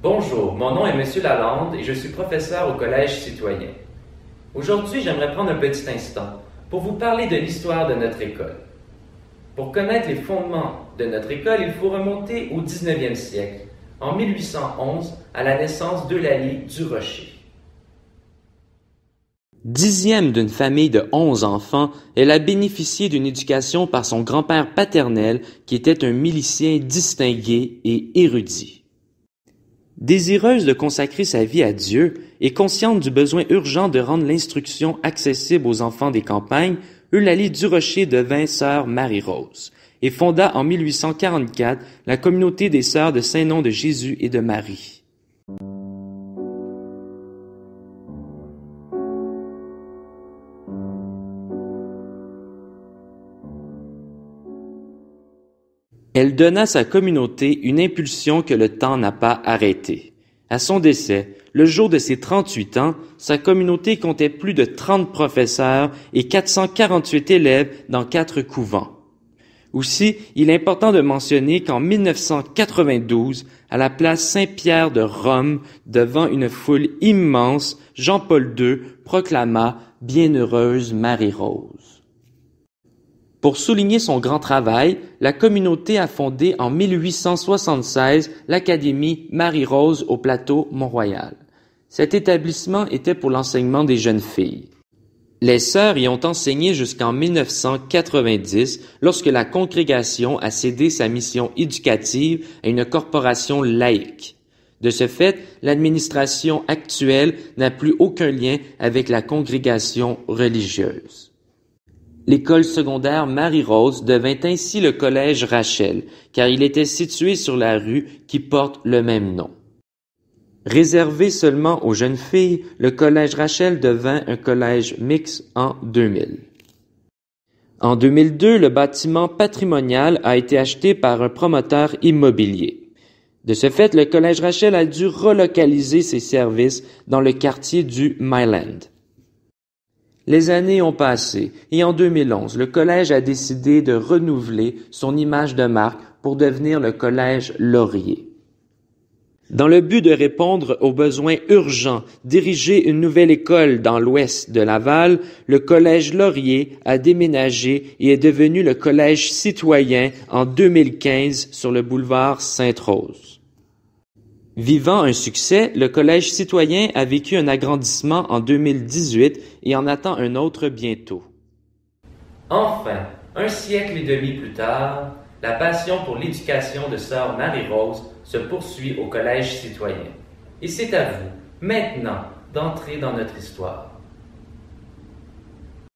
Bonjour, mon nom est Monsieur Lalande et je suis professeur au Collège citoyen. Aujourd'hui, j'aimerais prendre un petit instant pour vous parler de l'histoire de notre école. Pour connaître les fondements de notre école, il faut remonter au 19e siècle, en 1811, à la naissance d'Eulalie Durocher. Dixième d'une famille de 11 enfants, elle a bénéficié d'une éducation par son grand-père paternel qui était un milicien distingué et érudit. Désireuse de consacrer sa vie à Dieu et consciente du besoin urgent de rendre l'instruction accessible aux enfants des campagnes, Eulalie Durocher devint sœur Marie-Rose et fonda en 1844 la communauté des sœurs de Saint-Nom de Jésus et de Marie. Elle donna à sa communauté une impulsion que le temps n'a pas arrêtée. À son décès, le jour de ses 38 ans, sa communauté comptait plus de 30 professeurs et 448 élèves dans 4 couvents. Aussi, il est important de mentionner qu'en 1992, à la place Saint-Pierre de Rome, devant une foule immense, Jean-Paul II proclama « Bienheureuse Marie-Rose ». Pour souligner son grand travail, la communauté a fondé en 1876 l'Académie Marie-Rose au plateau Mont-Royal. Cet établissement était pour l'enseignement des jeunes filles. Les sœurs y ont enseigné jusqu'en 1990 lorsque la congrégation a cédé sa mission éducative à une corporation laïque. De ce fait, l'administration actuelle n'a plus aucun lien avec la congrégation religieuse. L'école secondaire Marie-Rose devint ainsi le collège Rachel, car il était situé sur la rue qui porte le même nom. Réservé seulement aux jeunes filles, le collège Rachel devint un collège mixte en 2000. En 2002, le bâtiment patrimonial a été acheté par un promoteur immobilier. De ce fait, le collège Rachel a dû relocaliser ses services dans le quartier du Myland. Les années ont passé et en 2011, le collège a décidé de renouveler son image de marque pour devenir le collège Laurier. Dans le but de répondre aux besoins urgents d'ériger une nouvelle école dans l'ouest de Laval, le collège Laurier a déménagé et est devenu le collège citoyen en 2015 sur le boulevard Sainte-Rose. Vivant un succès, le Collège citoyen a vécu un agrandissement en 2018 et en attend un autre bientôt. Enfin, un siècle et demi plus tard, la passion pour l'éducation de sœur Marie-Rose se poursuit au Collège citoyen. Et c'est à vous, maintenant, d'entrer dans notre histoire.